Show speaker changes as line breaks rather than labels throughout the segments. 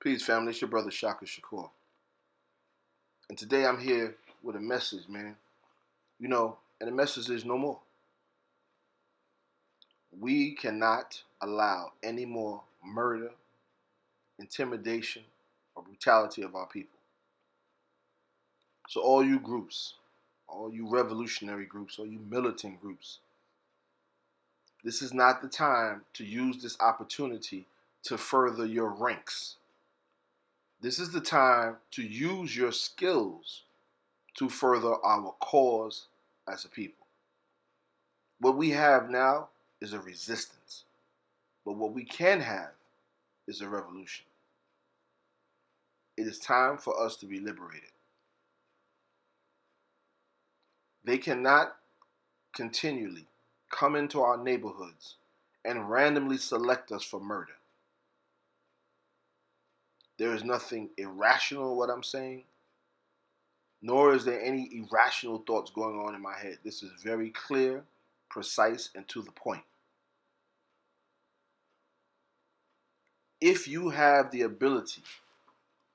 Peace, family. It's your brother Shaka Shakur. And today I'm here with a message, man. And the message is no more. We cannot allow any more murder, intimidation, or brutality of our people. So all you groups, all you revolutionary groups, all you militant groups, this is not the time to use this opportunity to further your ranks. This is the time to use your skills to further our cause as a people. What we have now is a resistance, but what we can have is a revolution. It is time for us to be liberated. They cannot continually come into our neighborhoods and randomly select us for murder. There is nothing irrational in what I'm saying, nor is there any irrational thoughts going on in my head. This is very clear, precise, and to the point. If you have the ability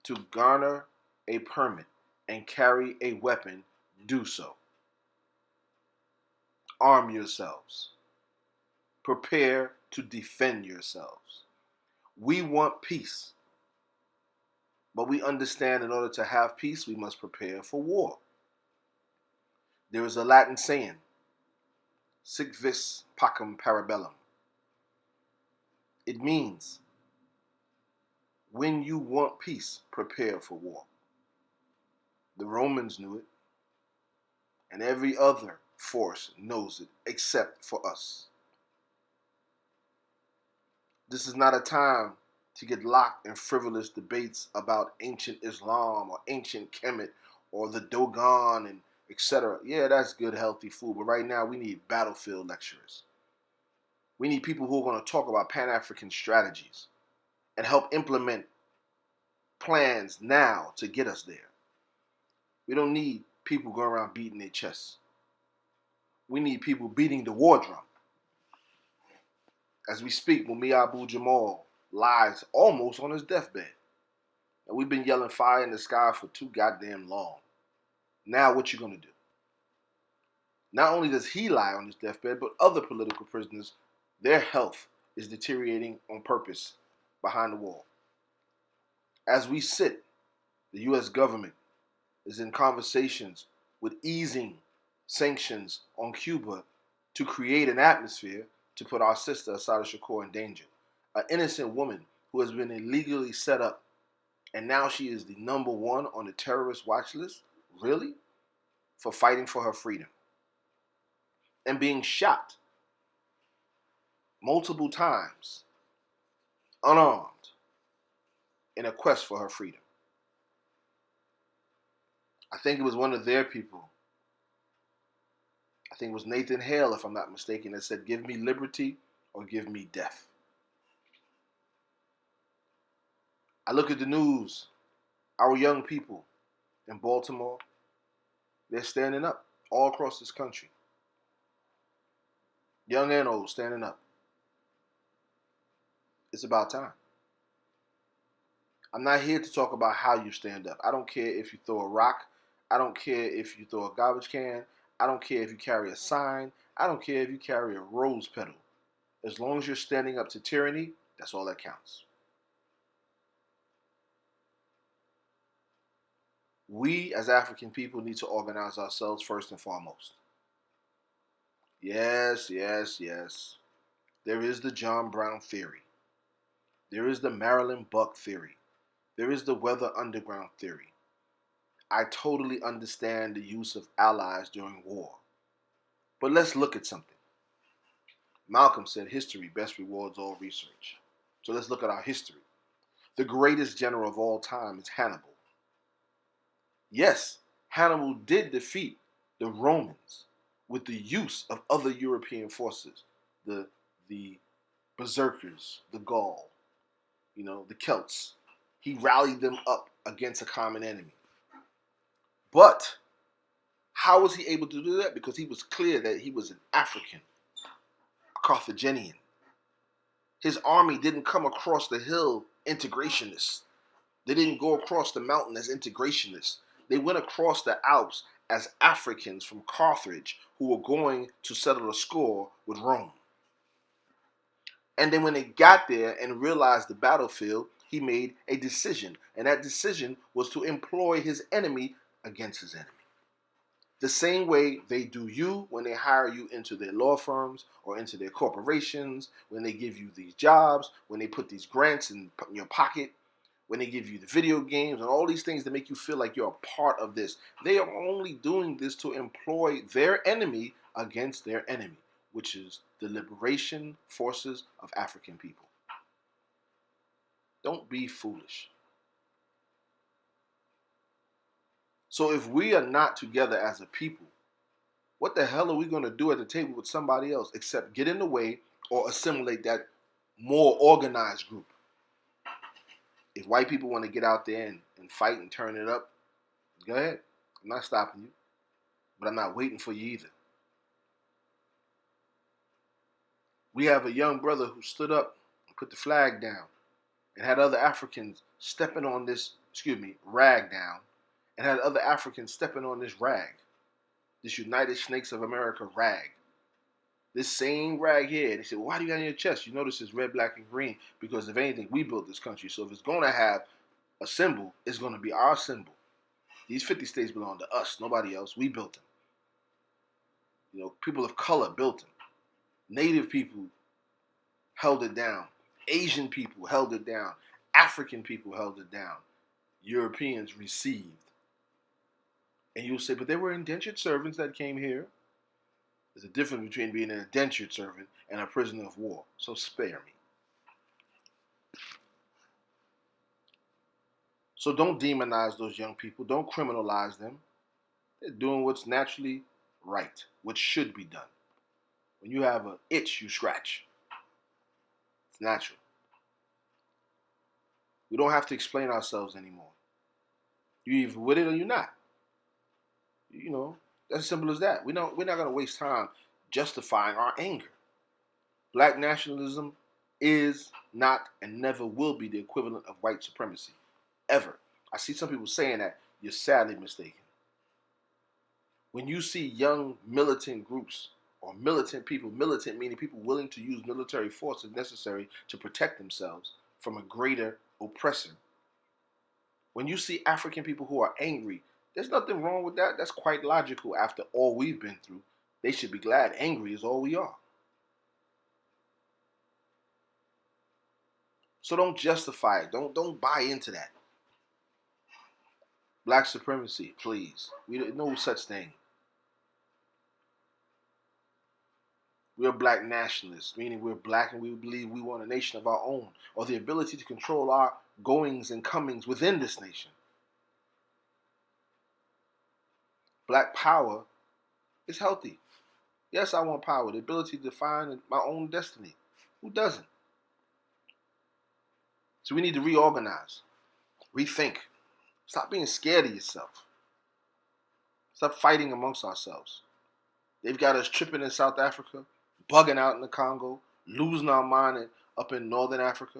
to garner a permit and carry a weapon, do so. Arm yourselves. Prepare to defend yourselves. We want peace, but we understand in order to have peace, we must prepare for war. There is a Latin saying, sic vis pacem parabellum. It means, when you want peace, prepare for war. The Romans knew it, and every other force knows it except for us. This is not a time to get locked in frivolous debates about ancient Islam or ancient Kemet or the Dogon and etc. Yeah, that's good, healthy food, but right now we need battlefield lecturers. We need people who are going to talk about Pan-African strategies and help implement plans now to get us there. We don't need people going around beating their chests. We need people beating the war drum. As we speak, Mumia Abu-Jamal lies almost on his deathbed. And we've been yelling fire in the sky for too goddamn long. Now what you gonna do? Not only does he lie on his deathbed, but other political prisoners, their health is deteriorating on purpose behind the wall. As we sit, the U.S. government is in conversations with easing sanctions on Cuba to create an atmosphere to put our sister Assata Shakur in danger. An innocent woman who has been illegally set up, and now she is the number one on the terrorist watch list, really? For fighting for her freedom. And being shot multiple times, unarmed, in a quest for her freedom. I think it was one of their people, I think it was Nathan Hale, if I'm not mistaken, that said, give me liberty or give me death. I look at the news, our young people in Baltimore, they're standing up all across this country. Young and old standing up. It's about time. I'm not here to talk about how you stand up. I don't care if you throw a rock. I don't care if you throw a garbage can. I don't care if you carry a sign. I don't care if you carry a rose petal. As long as you're standing up to tyranny, that's all that counts. We as African people need to organize ourselves first and foremost. Yes, yes, yes. There is the John Brown theory. There is the Marilyn Buck theory. There is the Weather Underground theory. I totally understand the use of allies during war. But let's look at something. Malcolm said history best rewards all research. So let's look at our history. The greatest general of all time is Hannibal. Yes, Hannibal did defeat the Romans with the use of other European forces, the berserkers, the Gaul, the Celts. He rallied them up against a common enemy. But how was he able to do that? Because he was clear that he was an African, a Carthaginian. His army didn't come across the hill integrationist. They didn't go across the mountain as integrationists. They went across the Alps as Africans from Carthage who were going to settle a score with Rome. And then when they got there and realized the battlefield, he made a decision. And that decision was to employ his enemy against his enemy. The same way they do you when they hire you into their law firms or into their corporations, when they give you these jobs, when they put these grants in your pocket, when they give you the video games and all these things that make you feel like you're a part of this. They are only doing this to employ their enemy against their enemy, which is the liberation forces of African people. Don't be foolish. So if we are not together as a people, what the hell are we going to do at the table with somebody else except get in the way or assimilate that more organized group? If white people want to get out there and fight and turn it up, go ahead. I'm not stopping you. But I'm not waiting for you either. We have a young brother who stood up and put the flag down and had other Africans stepping on this, rag down, and had other Africans stepping on this rag, this United Snakes of America rag. This same rag here. They said, well, why do you got it on your chest? You notice it's red, black, and green because if anything, we built this country. So if it's going to have a symbol, it's going to be our symbol. These 50 states belong to us, nobody else. We built them. People of color built them. Native people held it down. Asian people held it down. African people held it down. Europeans received. And you'll say, but there were indentured servants that came here. There's a difference between being an indentured servant and a prisoner of war. So spare me. So don't demonize those young people. Don't criminalize them. They're doing what's naturally right, what should be done. When you have an itch, you scratch. It's natural. We don't have to explain ourselves anymore. You're either with it or you're not. That's as simple as that. We're not going to waste time justifying our anger. Black nationalism is not and never will be the equivalent of white supremacy. Ever. I see some people saying that. You're sadly mistaken. When you see young militant groups or militant people, militant meaning people willing to use military force if necessary to protect themselves from a greater oppressor. When you see African people who are angry, there's nothing wrong with that. That's quite logical after all we've been through. They should be glad. Angry is all we are. So don't justify it. Don't buy into that. Black supremacy, please. We don't know such thing. We're black nationalists, meaning we're black and we believe we want a nation of our own, or the ability to control our goings and comings within this nation. Black power is healthy. Yes, I want power, the ability to define my own destiny. Who doesn't? So we need to reorganize, rethink. Stop being scared of yourself. Stop fighting amongst ourselves. They've got us tripping in South Africa, bugging out in the Congo, losing our mind up in Northern Africa.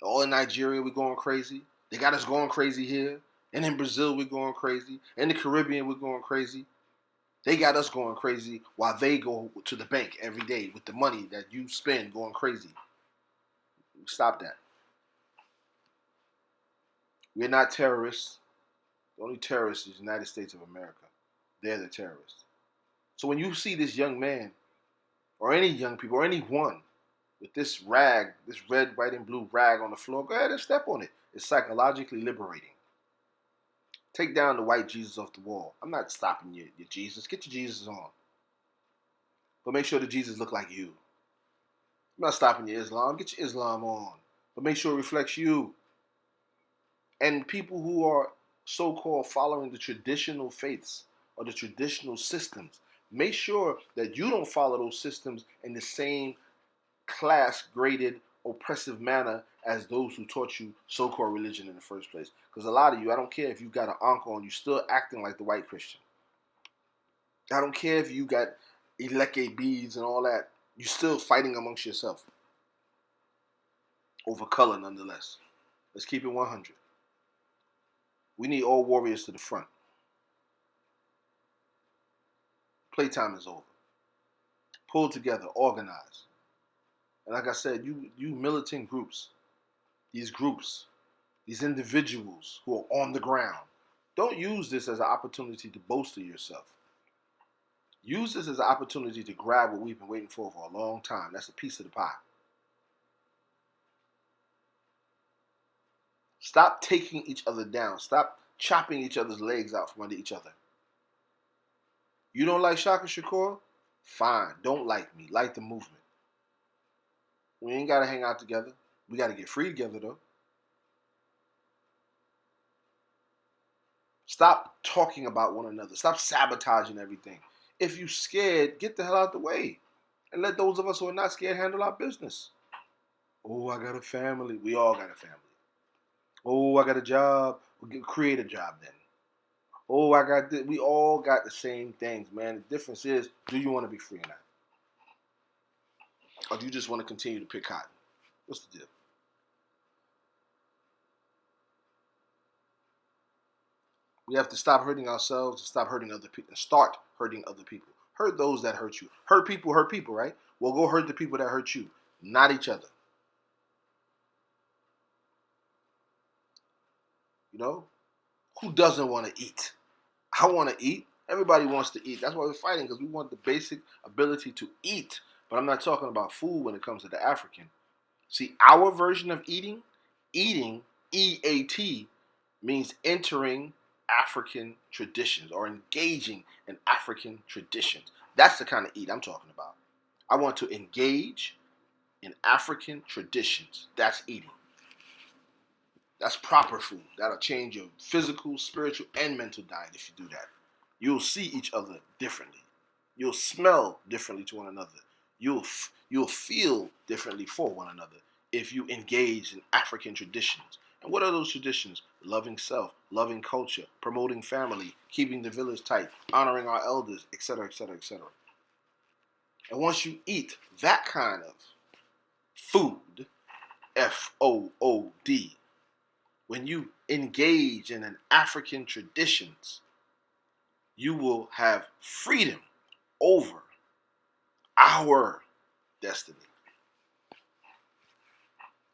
All in Nigeria, we're going crazy. They got us going crazy here. And in Brazil, we're going crazy. In the Caribbean, we're going crazy. They got us going crazy while they go to the bank every day with the money that you spend going crazy. Stop that. We're not terrorists. The only terrorist is the United States of America. They're the terrorists. So when you see this young man, or any young people, or anyone, with this rag, this red, white, and blue rag on the floor, go ahead and step on it. It's psychologically liberating. Take down the white Jesus off the wall. I'm not stopping your Jesus. Get your Jesus on. But make sure the Jesus look like you. I'm not stopping your Islam. Get your Islam on. But make sure it reflects you. And people who are so-called following the traditional faiths or the traditional systems, make sure that you don't follow those systems in the same class-graded, oppressive manner as those who taught you so-called religion in the first place. Because a lot of you, I don't care if you got an uncle and you're still acting like the white Christian. I don't care if you got eleke beads and all that. You're still fighting amongst yourself over color nonetheless. Let's keep it 100. We need all warriors to the front. Playtime is over. Pull together, organize. And like I said, you militant groups, these individuals who are on the ground, don't use this as an opportunity to boast of yourself. Use this as an opportunity to grab what we've been waiting for a long time. That's a piece of the pie. Stop taking each other down. Stop chopping each other's legs out from under each other. You don't like Shaka Shakur? Fine. Don't like me. Like the movement. We ain't got to hang out together. We got to get free together, though. Stop talking about one another. Stop sabotaging everything. If you're scared, get the hell out the way. And let those of us who are not scared handle our business. Oh, I got a family. We all got a family. Oh, I got a job. We'll create a job then. Oh, I got this. We all got the same things, man. The difference is, do you want to be free or not? Or do you just want to continue to pick cotton? What's the deal? We have to stop hurting ourselves and stop hurting other people and start hurting other people. Hurt those that hurt you. Hurt people, right? Well, go hurt the people that hurt you, not each other. You know? Who doesn't want to eat? I want to eat. Everybody wants to eat. That's why we're fighting, because we want the basic ability to eat. But I'm not talking about food when it comes to the African. See, our version of eating, E-A-T, means entering African traditions or engaging in African traditions. That's the kind of eat I'm talking about. I want to engage in African traditions. That's eating. That's proper food. That'll change your physical, spiritual, and mental diet if you do that. You'll see each other differently. You'll smell differently to one another. You'll feel differently for one another if you engage in African traditions. And what are those traditions? Loving self, loving culture, promoting family, keeping the village tight, honoring our elders, etc., etc., etc. And once you eat that kind of food, F-O-O-D, when you engage in an African traditions, you will have freedom over our destiny.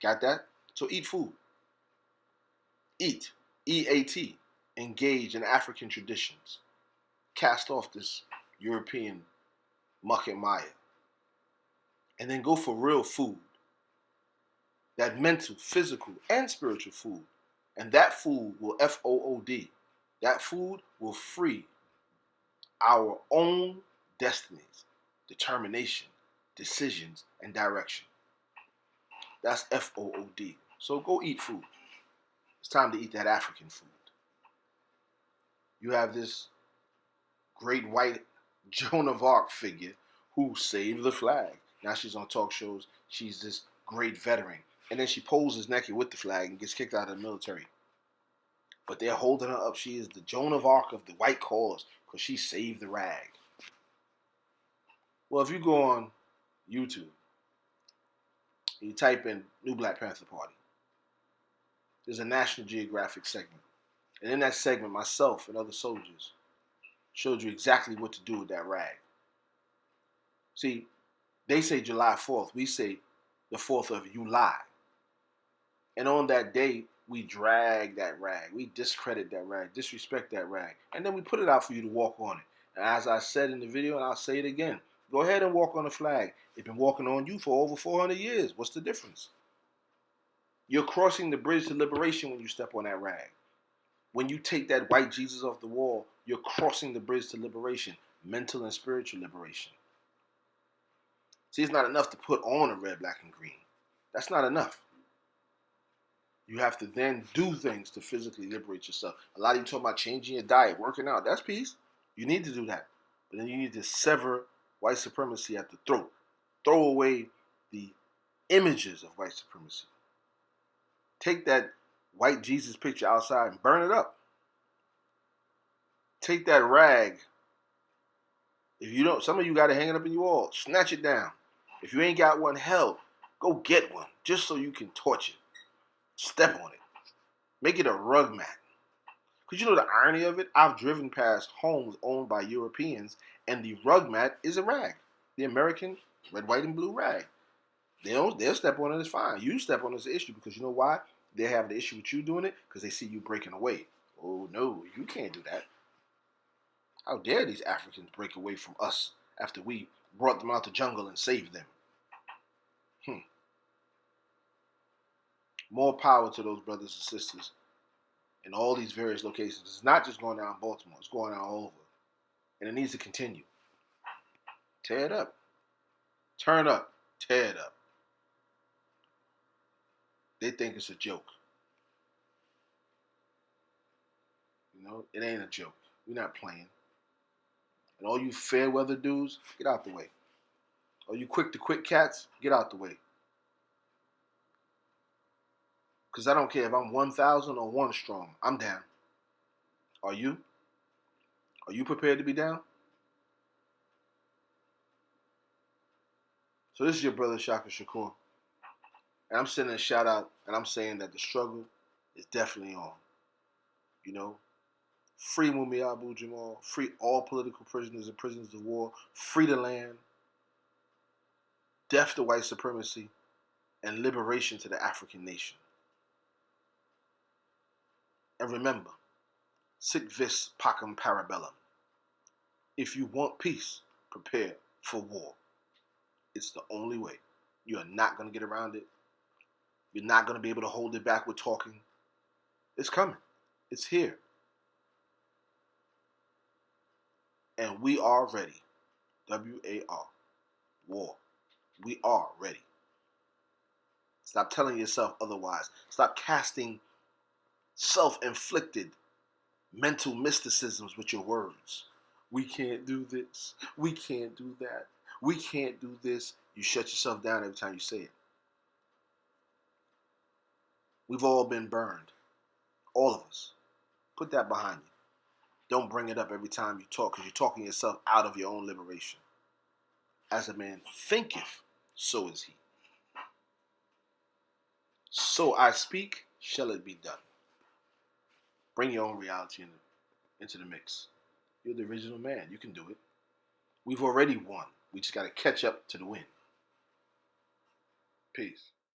Got that? So eat food. Eat. E-A-T. Engage in African traditions. Cast off this European muck and mire. And then go for real food. That mental, physical, and spiritual food. And that food will F-O-O-D. That food will free our own destinies, determination, decisions, and direction. That's F-O-O-D. So go eat food. It's time to eat that African food. You have this great white Joan of Arc figure who saved the flag. Now she's on talk shows. She's this great veteran. And then she poses naked with the flag and gets kicked out of the military. But they're holding her up. She is the Joan of Arc of the white cause because she saved the rag. Well, if you go on YouTube, you type in New Black Panther Party, there's a National Geographic segment. And in that segment, myself and other soldiers showed you exactly what to do with that rag. See, they say July 4th. We say the 4th of July. And on that day, we drag that rag. We discredit that rag, disrespect that rag. And then we put it out for you to walk on it. And as I said in the video, and I'll say it again, go ahead and walk on the flag. It's been walking on you for over 400 years. What's the difference? You're crossing the bridge to liberation when you step on that rag. When you take that white Jesus off the wall, you're crossing the bridge to liberation, mental and spiritual liberation. See, it's not enough to put on a red, black, and green. That's not enough. You have to then do things to physically liberate yourself. A lot of you talk about changing your diet, working out. That's peace. You need to do that. But then you need to sever white supremacy at the throat. Throw away the images of white supremacy. Take that white Jesus picture outside and burn it up. Take that rag. If you don't, some of you got to hang it up in your wall. Snatch it down. If you ain't got one, hell, go get one just so you can torch it. Step on it. Make it a rug mat. Because you know the irony of it? I've driven past homes owned by Europeans, and the rug mat is a rag. The American red, white, and blue rag. They'll step on it, it's fine. You step on it, it's an issue, because you know why? They have the issue with you doing it because they see you breaking away. Oh no, you can't do that. How dare these Africans break away from us after we brought them out the jungle and saved them? More power to those brothers and sisters in all these various locations. It's not just going down Baltimore, it's going down all over. And it needs to continue. Tear it up. Turn up. Tear it up. They think it's a joke. You know, it ain't a joke. We're not playing. And all you fair weather dudes, get out the way. All you quick to quit cats, get out the way. Because I don't care if I'm 1,000 or 1 strong. I'm down. Are you? Are you prepared to be down? So this is your brother Shaka Shakur. And I'm sending a shout out and I'm saying that the struggle is definitely on. You know? Free Mumia Abu Jamal. Free all political prisoners and prisoners of war. Free the land. Death to white supremacy. And liberation to the African nation. And remember, sic vis pacem parabellum. If you want peace, prepare for war. It's the only way. You are not going to get around it. You're not going to be able to hold it back with talking. It's coming. It's here. And we are ready. W-A-R. War. We are ready. Stop telling yourself otherwise. Stop casting self-inflicted mental mysticisms with your words. We can't do this. We can't do that. We can't do this. You shut yourself down every time you say it. We've all been burned. All of us. Put that behind you. Don't bring it up every time you talk, because you're talking yourself out of your own liberation. As a man thinketh, so is he. So I speak, shall it be done. Bring your own reality into the mix. You're the original man. You can do it. We've already won. We just got to catch up to the win. Peace.